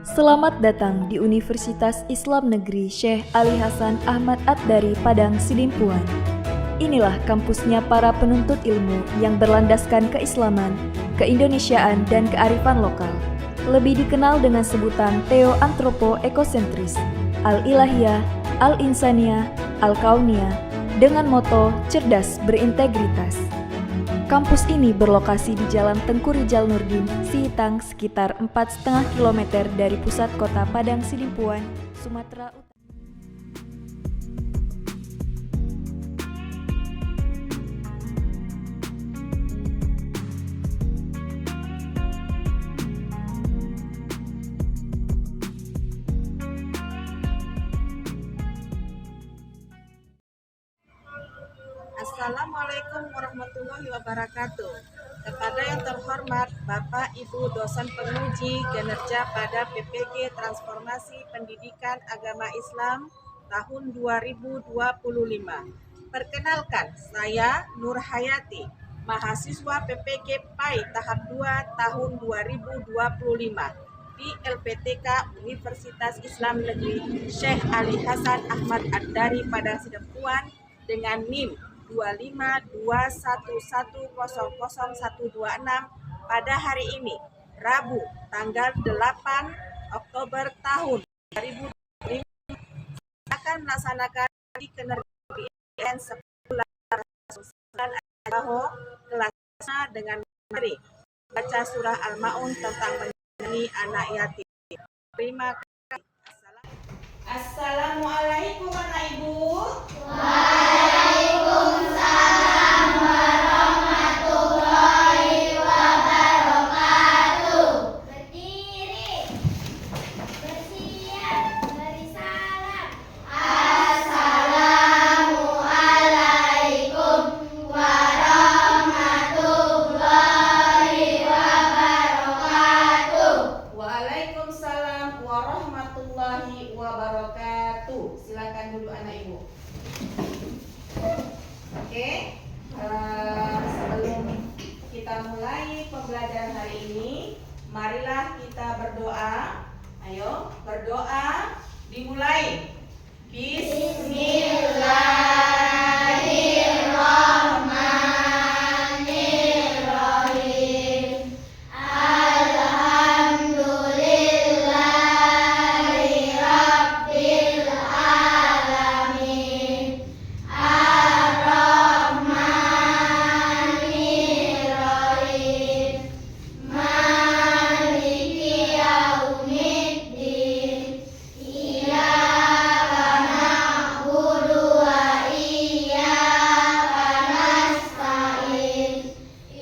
Selamat datang di Universitas Islam Negeri Syekh Ali Hasan Ahmad At-Dari Padang Sidimpuan. Inilah kampusnya para penuntut ilmu yang berlandaskan keislaman, keindonesiaan, dan kearifan lokal. Lebih dikenal dengan sebutan Theo-Antropo-Ekosentris, Al-Ilahiyah, Al-Insaniyah, Al-Kauniyah, dengan moto cerdas berintegritas. Kampus ini berlokasi di Jalan Tengku Rijal Nurdin, Sihitang, sekitar 4,5 km dari pusat kota Padang Sidimpuan, Sumatera Utara. Assalamualaikum warahmatullahi wabarakatuh. Kepada yang terhormat Bapak Ibu dosen penguji kinerja pada PPG Transformasi Pendidikan Agama Islam tahun 2025. Perkenalkan, saya Nur Hayati, mahasiswa PPG PAI tahap 2 tahun 2025 di LPTK Universitas Islam Negeri Syekh Ali Hasan Ahmad At-Dari Padang Sidimpuan dengan NIM 2521100126 pada hari ini, Rabu, tanggal 8 Oktober tahun 2025 akan melaksanakan kinerja 10 kelasnya dengan materi baca surah Al-Maun tentang menyayangi anak yatim. Terima kasih. Assalamualaikum anak ibu. Waalaikumsalam warahmatullahi wabarakatuh. Berdiri, bersiap, beri salam. Assalamualaikum warahmatullahi wabarakatuh. Waalaikumsalam warahmatullahi wabarakatuh. Silakan dulu anak ibu. Oke, sebelum kita mulai pembelajaran hari ini, marilah kita berdoa. Ayo, berdoa dimulai. Bismillahirrahmanirrahim. Alhamdulillahi rabbil alamin. Ar-Rahmanir-Rahim. Maliki yaumiddin. Iyyaka na'budu wa iyyaka nasta'in.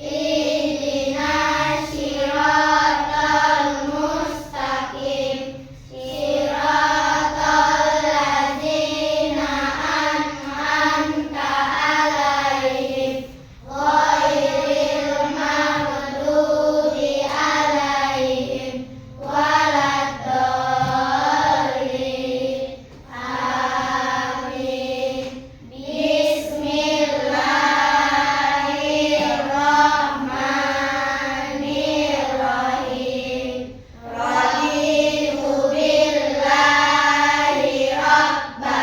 Ihdinas siratal mustaqim. Siratal ladzina an'amta 'alaihim ghairil maghdubi 'alaihim waladdallin. Amin. Bismillahirrahmanirrahim. Raditu billahi rabba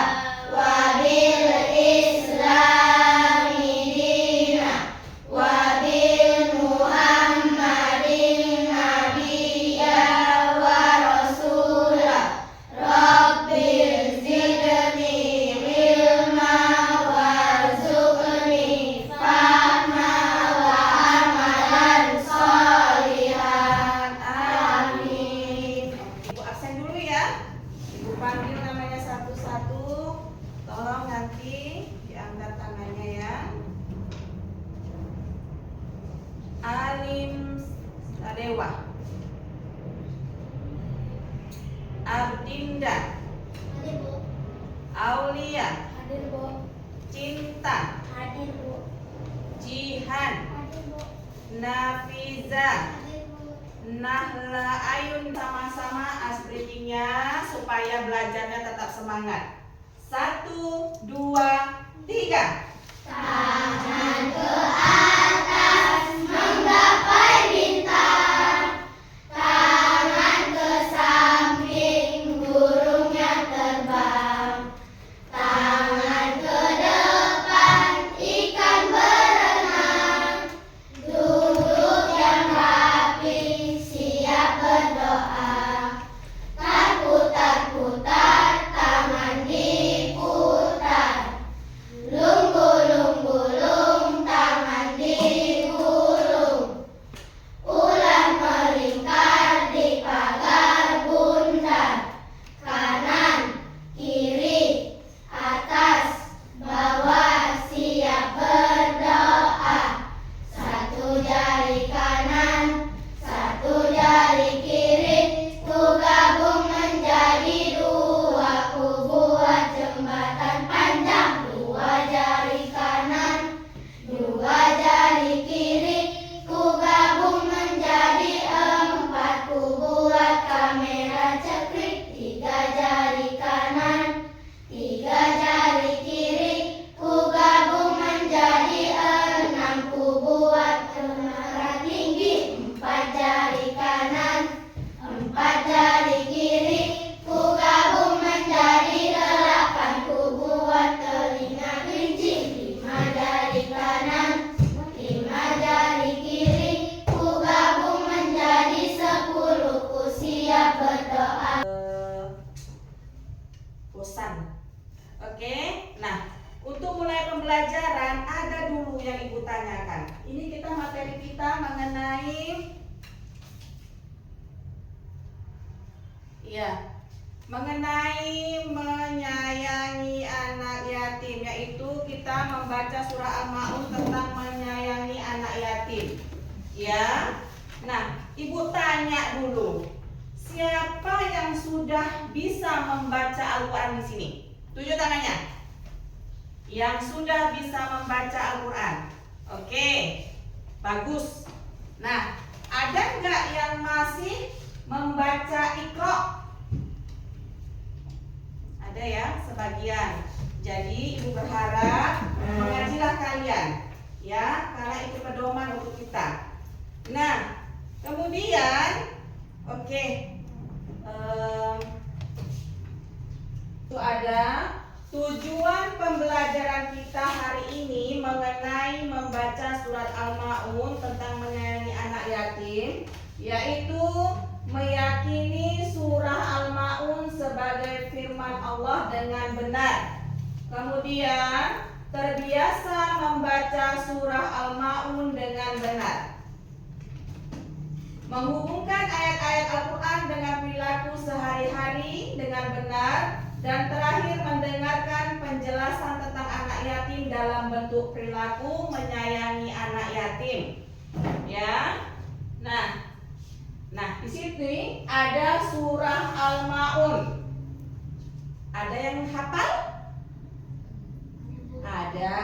wa bil islami dina wa bil muhammadin nabiyya wa rasula. Rabbil zidni ilma warzuqni fahma wa amalan sholihan. Amin. Ibu absen dulu ya. Ibu panggil namanya satu-satu. Tolong nanti diangkat tangannya ya. Alim Sadewa, Ardinda, Hadir, Bu. Aulia, Hadir, Bu. Cinta, Hadir, Bu. Jihan, Hadir, Bu. Nafiza, Hadir, Bu. Nahla. Ayun sama-sama asbritingnya supaya belajarnya tetap semangat. 1, 2, 3. Tangan ke atas menggapai bintang, tangan ke samping berdoa. Bosan. Oke, nah untuk mulai pembelajaran ada dulu yang Ibu tanyakan. Ini kita materi kita mengenai mengenai menyayangi anak yatim, yaitu kita membaca surah Al-Maun tentang menyayangi anak yatim. Ya. Nah, Ibu tanya dulu. Siapa yang sudah bisa membaca Al-Qur'an di sini? Tunjuk tangannya. Yang sudah bisa membaca Al-Qur'an. Oke. Bagus. Nah, ada nggak yang masih membaca Iqra? Ada ya, sebagian. Jadi Ibu berharap mengajilah kalian, ya, karena itu pedoman untuk kita. Nah, kemudian, oke, itu ada tujuan pembelajaran kita hari ini mengenai membaca surat Al-Maun tentang menyayangi anak yatim, yaitu meyakini surah Al-Maun sebagai firman Allah dengan benar. Kemudian terbiasa membaca surah Al-Maun dengan benar. Menghubungkan ayat-ayat Al-Quran dengan perilaku sehari-hari dengan benar. Dan terakhir mendengarkan penjelasan tentang anak yatim dalam bentuk perilaku menyayangi anak yatim. Ya. Nah, di sini ada surah Al-Maun. Ada yang hafal? Ada.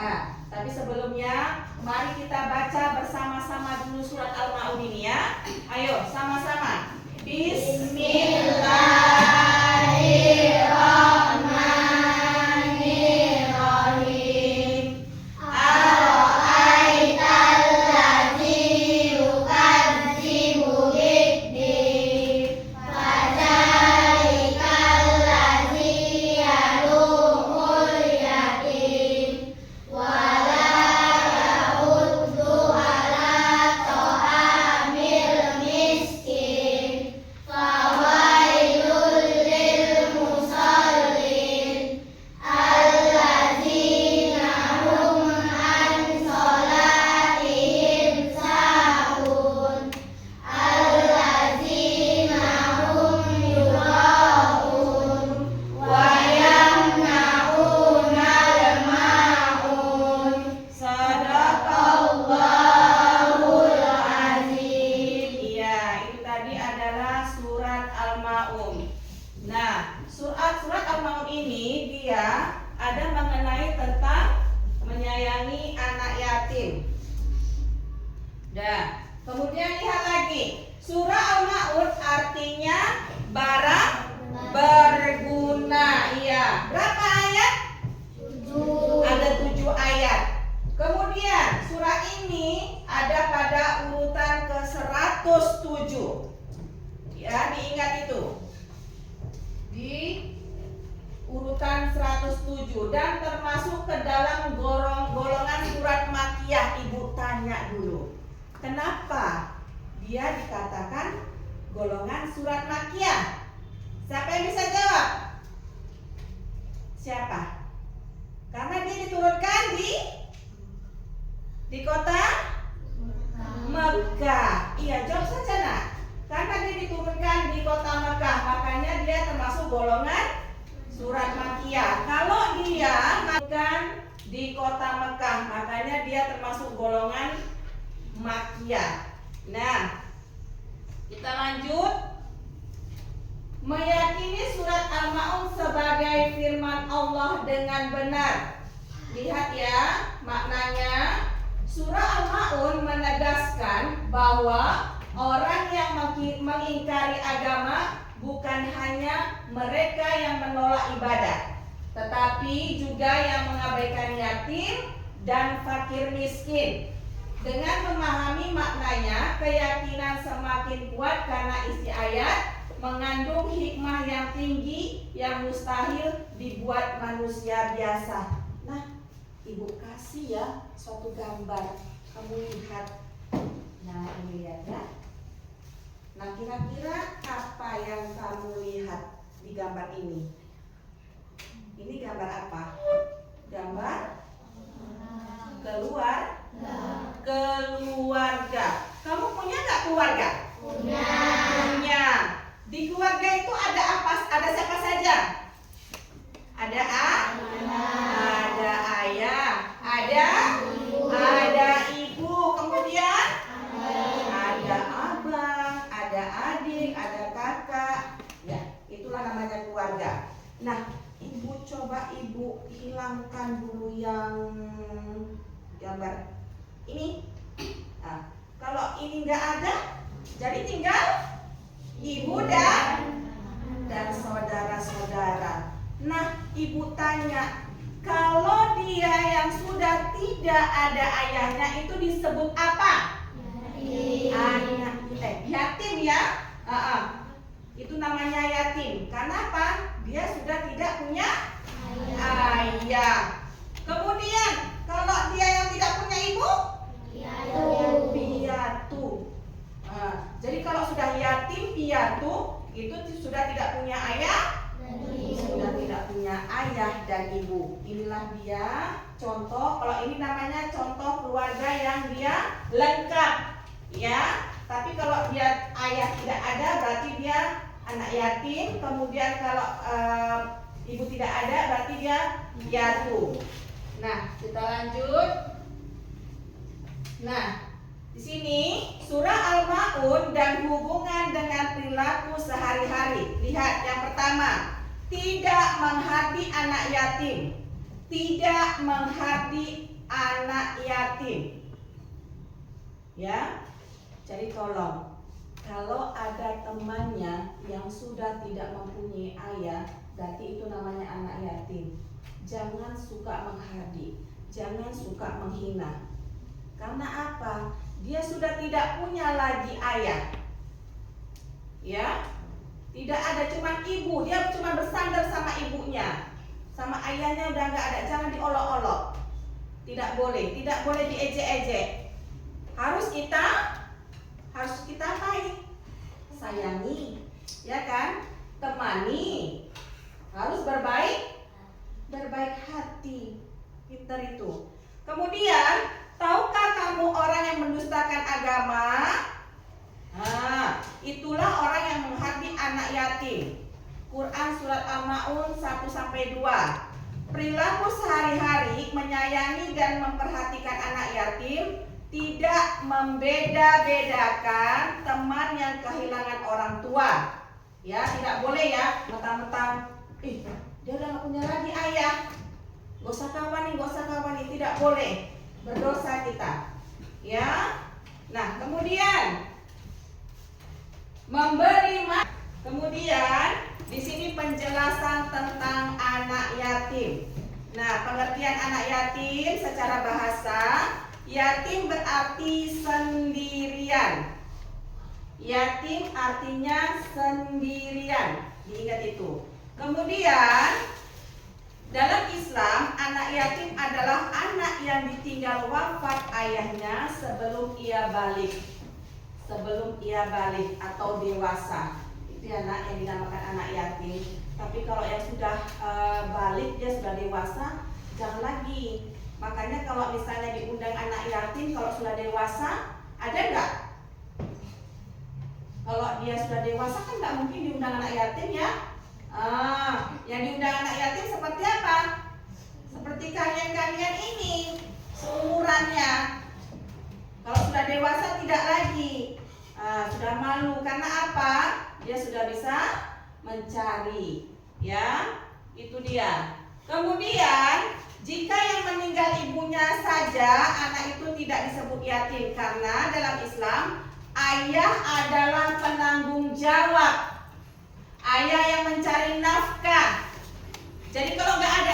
Tapi sebelumnya mari kita baca bersama-sama dulu surat Al-Maun ini ya. Ayo sama-sama. Bismillahirrahmanirrahim. Ara'aital-ladzi yukadzibu bid-din, fadzalikal ladzi yad'ul yatim, wala yahuddu ala ta'amil miskin, fawailul lil musallin, alladzina hum an sholatihim sahun, alladzina hum yura'un, wa yamna'unal ma'un. Sadaqallahul azim. Iya, itu tadi adalah surat Al-Maun. Nah, surat Al-Maun ini dia ada mengenai tentang menyayangi anak yatim. Kemudian lihat lagi. Surah Al-Maun artinya barang berguna. Iya. Berapa ayat? 7. Ada 7 ayat. Kemudian surah ini ada pada urutan ke-107. Ya, diingat itu. Di urutan 107 dan termasuk ke dalam golongan surat Makkiyah. Ibu tanya dulu. Kenapa dia dikatakan golongan surat Makkiyah? Siapa yang bisa jawab? Siapa? Karena dia diturunkan di kota Mekah. Iya, jawab saja nak. Karena dia diturunkan di kota Mekah, makanya dia termasuk golongan surat Makkiyah. Kalau dia diturunkan di kota Mekah, makanya dia termasuk golongan Makkiyah. Nah, kita lanjut. Meyakini surat Al-Maun sebagai firman Allah dengan benar. Lihat ya maknanya. Surah Al-Maun menegaskan bahwa orang yang mengingkari agama bukan hanya mereka yang menolak ibadah, tetapi juga yang mengabaikan yatim dan fakir miskin. Dengan memahami maknanya, keyakinan semakin kuat karena isi ayat mengandung hikmah yang tinggi yang mustahil dibuat manusia biasa. Nah, Ibu kasih ya suatu gambar, kamu lihat. Nah, ini lihat ya. Nah, kira-kira apa yang kamu lihat di gambar ini? Ini gambar apa? Gambar keluarga. Kamu punya nggak keluarga? Punya. Di keluarga itu ada apa? Ada siapa saja? Ada ayah, ada ibu, kemudian ada abang, ada adik, ada kakak. Ya, itulah namanya keluarga. Nah, ibu coba ibu hilangkan dulu yang gambar ini. Nah, kalau ini nggak ada, jadi tinggal ibu dan saudara-saudara. Nah, ibu tanya, kalau dia yang sudah tidak ada ayahnya itu disebut apa? Yatim ya. Itu namanya yatim. Karena apa? Dia sudah tidak punya ayah. Kemudian kalau dia yang tidak punya ibu, piatu. Jadi kalau sudah yatim piatu itu sudah tidak punya ayah, sudah tidak punya ayah dan ibu. Inilah dia contoh. Kalau ini namanya contoh keluarga yang dia lengkap, ya. Tapi kalau dia ayah tidak ada, berarti dia anak yatim. Kemudian kalau ibu tidak ada, berarti dia piatu. Nah, kita lanjut. Nah, di sini surah Al-Maun dan hubungan dengan perilaku sehari-hari. Lihat yang pertama, tidak menghardi anak yatim. Tidak menghardi anak yatim. Ya. Jadi tolong, kalau ada temannya yang sudah tidak mempunyai ayah, berarti itu namanya anak yatim. Jangan suka menghardi, jangan suka menghina. Karena apa? Dia sudah tidak punya lagi ayah. Ya, tidak ada, cuma ibu. Dia cuma bersandar sama ibunya, sama ayahnya udah nggak ada. Jangan diolok-olok. Tidak boleh diejek-ejek. Harus kita apain? Sayangi, ya kan? Temani. Harus berbaik hati. Pintar itu. Kemudian, tahukah kamu orang yang mendustakan agama? Itulah orang yang menghardi anak yatim. Quran surat Al-Maun 1-2. Perilaku sehari-hari menyayangi dan memperhatikan anak yatim, tidak membeda-bedakan teman yang kehilangan orang tua. Ya, tidak boleh ya, mentang-mentang dia udah gak punya lagi ayah, gak usah kawan nih, tidak boleh. Berdosa kita. Ya. Nah, kemudian memberi makan. Kemudian di sini penjelasan tentang anak yatim. Nah, pengertian anak yatim secara bahasa, yatim berarti sendirian. Yatim artinya sendirian. Diingat itu. Kemudian dalam Islam, anak yatim adalah anak yang ditinggal wafat ayahnya sebelum ia balik. Sebelum ia balik atau dewasa. Itu anak yang dinamakan anak yatim. Tapi kalau yang sudah balik, dia sudah dewasa, jangan lagi. Makanya kalau misalnya diundang anak yatim, kalau sudah dewasa, ada nggak? Kalau dia sudah dewasa kan nggak mungkin diundang anak yatim ya. Yang diundang anak yatim seperti apa? Seperti kalian-kalian ini, seumurannya. Kalau sudah dewasa tidak lagi, sudah malu. Karena apa? Dia sudah bisa mencari, ya. Itu dia. Kemudian jika yang meninggal ibunya saja, anak itu tidak disebut yatim. Karena dalam Islam, ayah adalah penanggung jawab. Ayah yang mencari nafkah. Jadi kalau nggak ada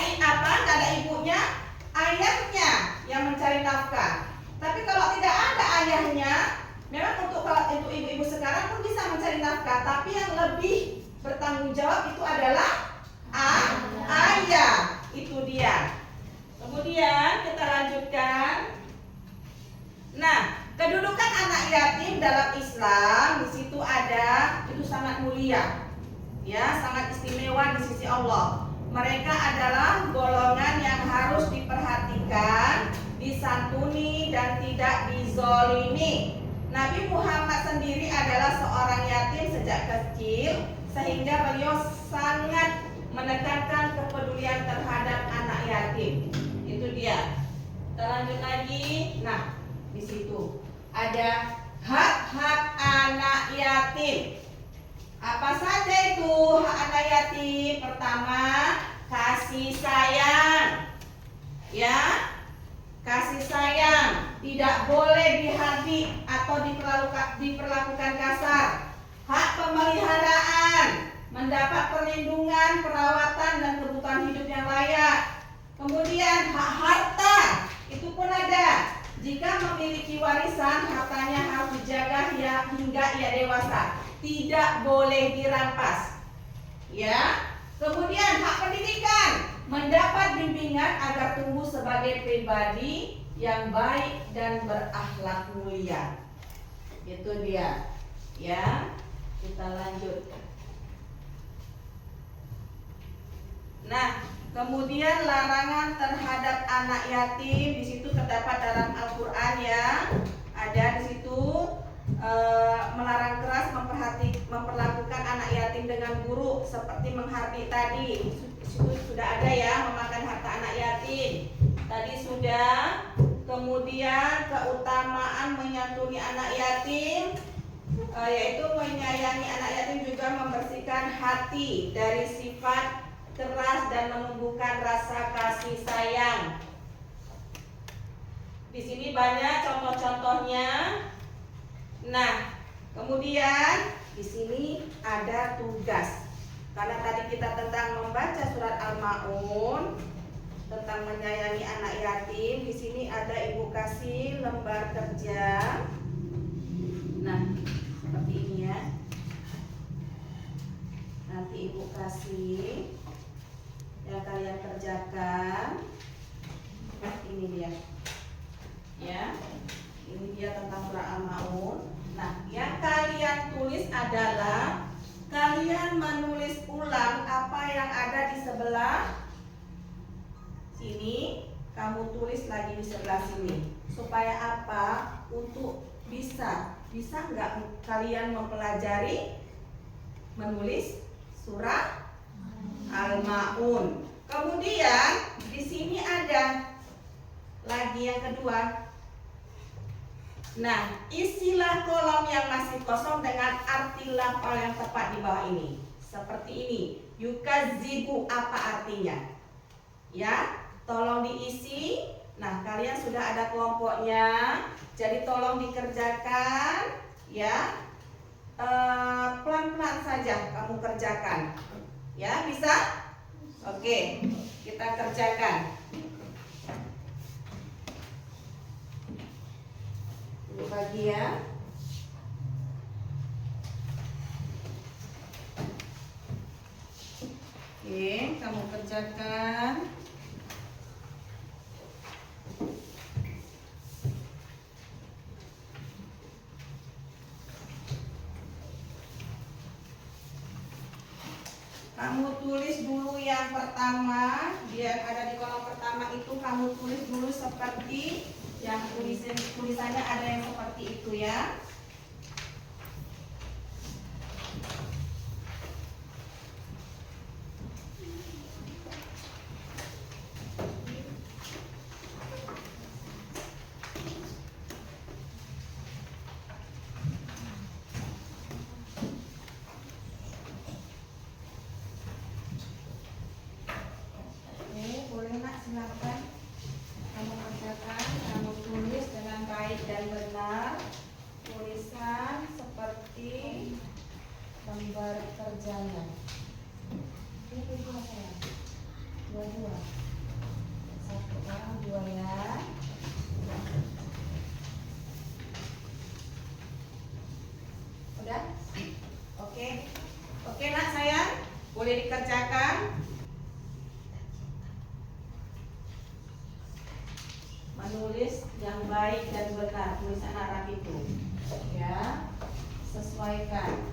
ibunya, ayahnya yang mencari nafkah. Tapi kalau tidak ada ayahnya, memang kalau ibu-ibu sekarang pun bisa mencari nafkah. Tapi yang lebih bertanggung jawab itu adalah ayah. Itu dia. Kemudian kita lanjutkan. Nah, kedudukan anak yatim dalam Islam, di situ ada mulia, ya, sangat istimewa di sisi Allah. Mereka adalah golongan yang harus diperhatikan, disantuni, dan tidak dizolimi. Nabi Muhammad sendiri adalah seorang yatim sejak kecil, sehingga beliau sangat menekankan kepedulian terhadap anak yatim. Itu dia. Kita lanjut lagi. Nah, di situ ada hak-hak anak yatim. Apa saja itu hak anak yatim? Pertama, kasih sayang. Ya, kasih sayang. Tidak boleh dihardik atau diperlakukan kasar. Hak pemeliharaan, mendapat perlindungan, perawatan, dan kebutuhan hidup yang layak. Kemudian hak harta, itu pun ada. Jika memiliki warisan, hartanya harus dijaga hingga ia dewasa. Tidak boleh dirampas. Ya. Kemudian hak pendidikan, mendapat bimbingan agar tumbuh sebagai pribadi yang baik dan berakhlak mulia. Itu dia. Ya. Kita lanjut. Nah, kemudian larangan terhadap anak yatim di situ terdapat dalam Al-Qur'an, ya. Ada di situ melarang keras memperlakukan anak yatim dengan buruk seperti menghardik tadi. Itu sudah ada, ya, memakan harta anak yatim. Tadi sudah. Kemudian keutamaan menyantuni anak yatim, yaitu menyayangi anak yatim juga membersihkan hati dari sifat keras dan menumbuhkan rasa kasih sayang. Di sini banyak contoh-contohnya. Nah, kemudian di sini ada tugas. Karena tadi kita tentang membaca surat Al-Maun tentang menyayangi anak yatim, di sini ada ibu kasih lembar kerja. Nah, seperti ini, ya. Nanti ibu kasih yang kalian kerjakan. Ini dia, ya. Ini dia tentang surah Al-Maun. Nah, yang kalian tulis adalah kalian menulis ulang apa yang ada di sebelah sini. Kamu tulis lagi di sebelah sini. Supaya apa? Untuk bisa nggak kalian mempelajari menulis surah Al-Maun. Kemudian di sini ada lagi yang kedua. Nah, isilah kolom yang masih kosong dengan arti lafal yang tepat di bawah ini. Seperti ini. Yukazibu, apa artinya? Ya, tolong diisi. Nah, kalian sudah ada kelompoknya. Jadi tolong dikerjakan, ya. Pelan-pelan saja kamu kerjakan. Ya, bisa? Oke, kita kerjakan. Ini bagi, ya. Oke, kamu kerjakan. Kamu tulis dulu yang pertama, yang ada di kolom pertama itu kamu tulis dulu seperti yang tulisannya ada yang seperti itu, ya. Silakan kamu kerjakan, kamu tulis dengan baik dan benar tulisan seperti lembar kerjanya. Ini kedua saya, dua, satu orang dua, ya. Udah? Oke, nak sayang, boleh dikerjakan. Menulis yang baik dan benar, tulisan Arab itu, ya. Sesuaikan.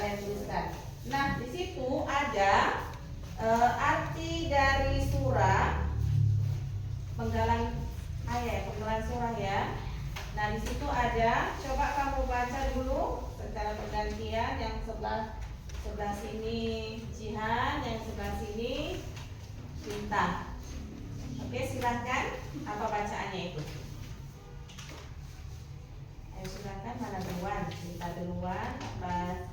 kalian tuliskan. Nah, di situ ada arti dari surah, penggalan ayat, penggalan surah ya. Nah, di situ ada, coba kamu baca dulu secara bergantian, yang sebelah sini Jihan, yang sebelah sini Bintang. Oke, silahkan. Apa bacaannya itu? Ayo silahkan, mana duluan? Cinta duluan, apa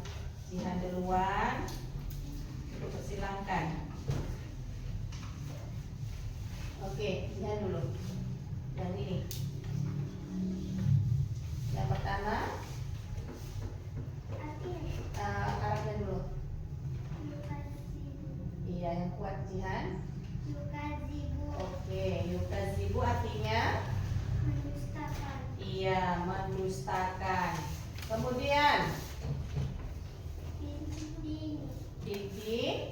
Jihan duluan? Silahkan. Oke, Jihan dulu. Yang ini. Yang pertama, Arabnya dulu. Iya, yang kuat Jihan. Oke, yukazibu artinya mendustakan. iya, mendustakan. Kemudian Didi,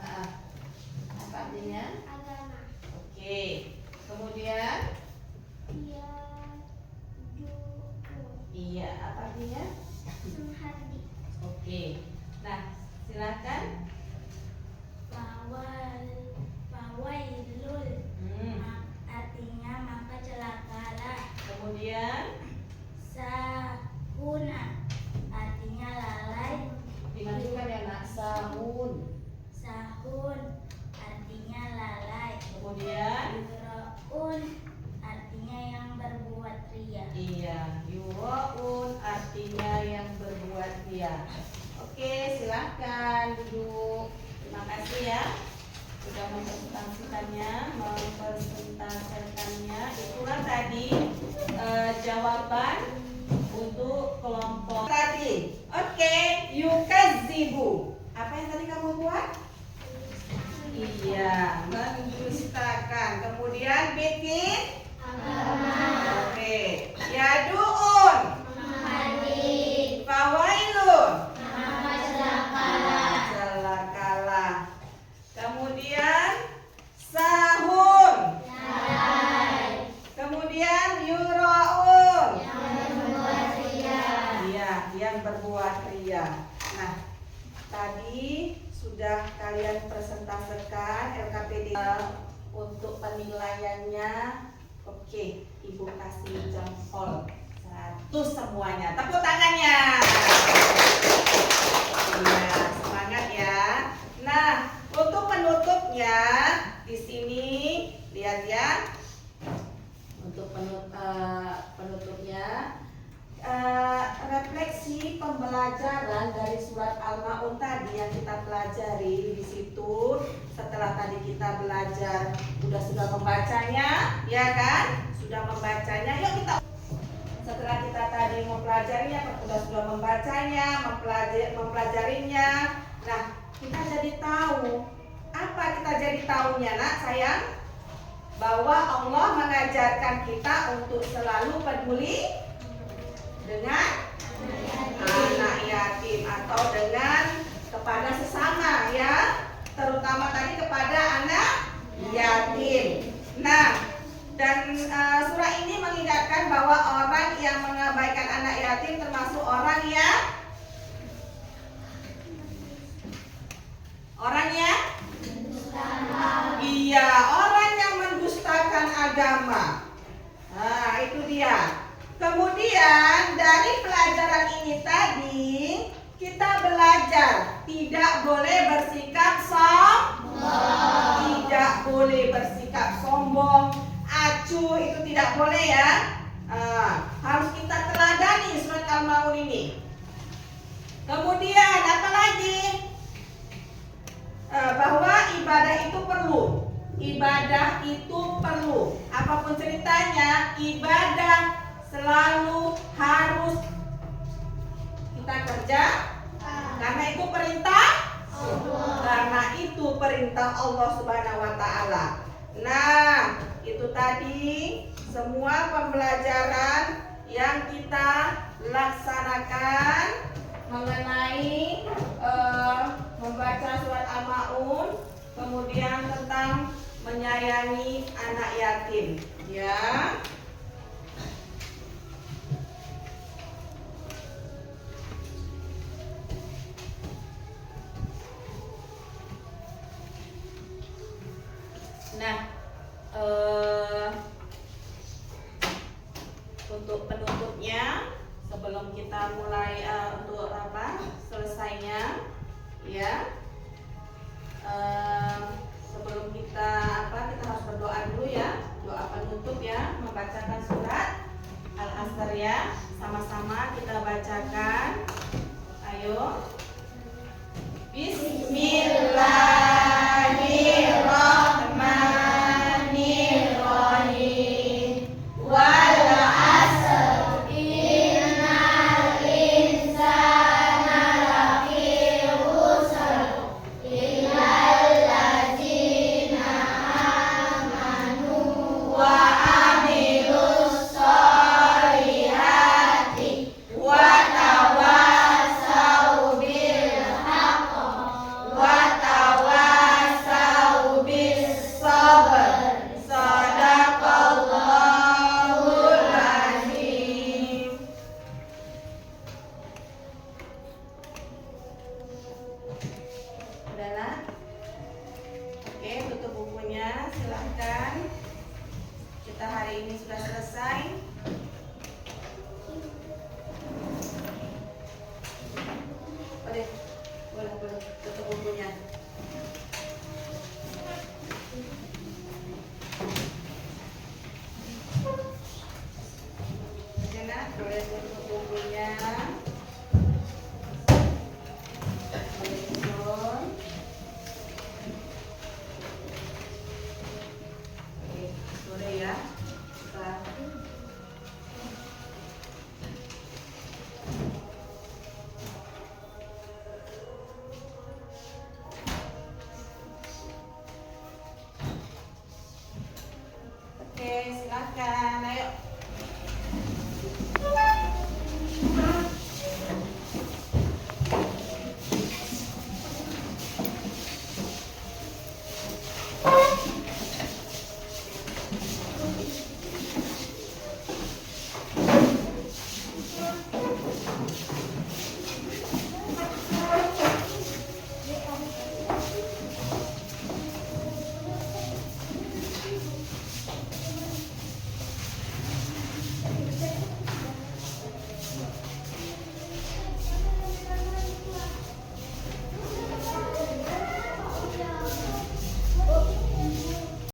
apa artinya? Agama. Oke. Kemudian iya, apa artinya? Sunhardi. Oke. Nah, silakan. Fawailul. Hmm. Artinya maka celakalah. Kemudian Sahun artinya lalai. dimajukan ya nak, sahun. Sahun artinya lalai. Kemudian Yuraun artinya yang berbuat ria. iya, yuraun artinya yang berbuat ria. Oke, silahkan duduk. Terima kasih ya sudah mempresentasikannya. Itulah tadi jawaban untuk kelompok tadi. Oke, yukazibu. Apa yang tadi kamu buat? Iya, mendustakan. Kemudian bikin oke. Yaduun. Fawailun. Celakalah. Kemudian sahun. Kemudian yuraun. Iya, yang berbuat ria. Nah, tadi sudah kalian presentasikan LKPD untuk penilaiannya. Oke, Ibu kasih jempol 100 semuanya. Tepuk tangannya. Iya, semangat ya. Nah, untuk penutupnya di sini lihat ya. Untuk penutupnya refleksi pembelajaran dari surat Al-Maun tadi yang kita pelajari di situ. Setelah tadi kita belajar, sudah membacanya, ya kan? Sudah membacanya. Yuk kita. Setelah kita tadi mempelajarinya, sudah membacanya, mempelajarinya. Nah, kita jadi tahu. Apa kita jadi tahunya, nak sayang? Bahwa Allah mengajarkan kita untuk selalu peduli dengan anak yatim atau dengan kepada sesama ya, terutama tadi kepada anak yatim. Nah, dan surah ini mengingatkan bahwa orang yang mengabaikan anak yatim termasuk orang yang iya, orang yang mendustakan agama. Nah, itu dia. Kemudian dari pelajaran ini tadi kita belajar tidak boleh bersikap sombong. Tidak boleh bersikap sombong, acuh, itu tidak boleh ya. Harus kita teladani surat Al-Maun ini. Kemudian apa lagi? Bahwa ibadah itu perlu. Ibadah itu perlu. Apapun ceritanya, ibadah selalu harus kita kerja karena itu perintah Allah. Karena itu perintah Allah Subhanahu wa taala. Nah, itu tadi semua pembelajaran yang kita laksanakan mengenai membaca surat Al-Maun, kemudian tentang menyayangi anak yatim, ya. Nah, untuk penutupnya sebelum kita mulai untuk selesainya ya, sebelum kita harus berdoa dulu ya, doa penutup ya, membacakan surat Al-Asr ya, sama-sama kita bacakan. Ayo.